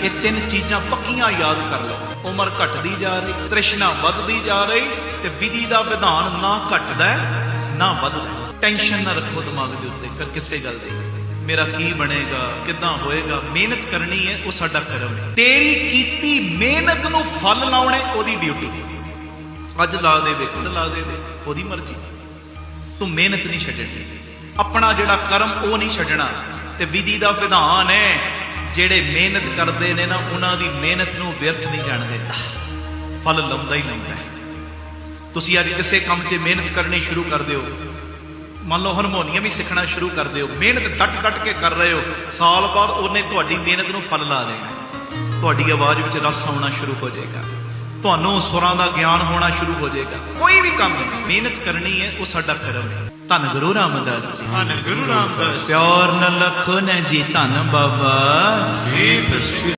ਇਹ ਤਿੰਨ ਚੀਜ਼ਾਂ ਪੱਕੀਆਂ ਯਾਦ ਕਰ ਲਓ। ਉਮਰ ਘਟਦੀ ਜਾ ਰਹੀ, ਤ੍ਰਿਸ਼ਨਾ ਵੱਧਦੀ ਜਾ ਰਹੀ, ਤੇ ਵਿਧੀ ਦਾ ਵਿਧਾਨ ਨਾ ਘਟਦਾ ਨਾ ਵੱਧਦਾ। ਟੈਨਸ਼ਨ ਨਾ ਰੱਖੋ ਦਿਮਾਗ ਦੇ ਉੱਤੇ ਫਿਰ ਕਿਸੇ ਗੱਲ ਦੀ, ਮੇਰਾ ਕੀ ਬਣੇਗਾ, ਕਿੱਦਾਂ ਹੋਏਗਾ। ਮਿਹਨਤ ਕਰਨੀ ਹੈ, ਉਹ ਸਾਡਾ ਕਰਮ ਹੈ। ਤੇਰੀ ਕੀਤੀ ਮਿਹਨਤ ਨੂੰ ਫਲ ਲਾਉਣੇ ਉਹਦੀ ਡਿਊਟੀ। ਅੱਜ ਲਾ ਦੇਵੇ, ਕੱਲ ਲਾ ਦੇਵੇ, ਉਹਦੀ ਮਰਜ਼ੀ। ਤੂੰ ਮਿਹਨਤ ਨਹੀਂ ਛੱਡਣੀ, ਆਪਣਾ ਜਿਹੜਾ ਕਰਮ ਉਹ ਨਹੀਂ ਛੱਡਣਾ। ਤੇ ਵਿਧੀ ਦਾ ਵਿਧਾਨ ਹੈ, ਜਿਹੜੇ ਮਿਹਨਤ ਕਰਦੇ ਨੇ ਨਾ ਉਹਨਾਂ ਦੀ ਮਿਹਨਤ ਨੂੰ ਵਿਅਰਥ ਨਹੀਂ ਜਾਣ ਦਿੰਦਾ, ਫਲ ਲਾਉਂਦਾ ਹੀ ਲਾਉਂਦਾ। ਤੁਸੀਂ ਅੱਜ ਕਿਸੇ ਕੰਮ 'ਚ ਮਿਹਨਤ ਕਰਨੀ ਸ਼ੁਰੂ ਕਰ ਦਿਓ, ਮੰਨ ਲਓ ਹਾਰਮੋਨੀਅਮ ਹੀ ਸਿੱਖਣਾ ਸ਼ੁਰੂ ਕਰ ਦਿਓ, ਮਿਹਨਤ ਡਟ ਕੇ ਕਰ ਰਹੇ ਹੋ, ਸਾਲ ਬਾਅਦ ਉਹਨੇ ਤੁਹਾਡੀ ਮਿਹਨਤ ਨੂੰ ਫਲ ਲਾ ਦੇਣਾ। ਤੁਹਾਡੀ ਆਵਾਜ਼ ਵਿੱਚ ਰਸ ਆਉਣਾ ਸ਼ੁਰੂ ਹੋ ਜਾਏਗਾ, ਤੁਹਾਨੂੰ ਸੁਰਾਂ ਦਾ ਗਿਆਨ ਹੋਣਾ ਸ਼ੁਰੂ ਹੋ ਜਾਏਗਾ। ਕੋਈ ਵੀ ਕੰਮ ਮਿਹਨਤ ਕਰਨੀ ਹੈ, ਉਹ ਸਾਡਾ ਕਰਮ ਹੈ। ਧੰਨ ਗੁਰੂ ਰਾਮਦਾਸ ਜੀ, ਧੰਨ ਗੁਰੂ ਰਾਮਦਾਸ। ਪਿਆਰ ਨਾਲ ਲਖੋ ਨੇ ਜੀ, ਧੰਨ ਬਾਬਾ ਜੀ।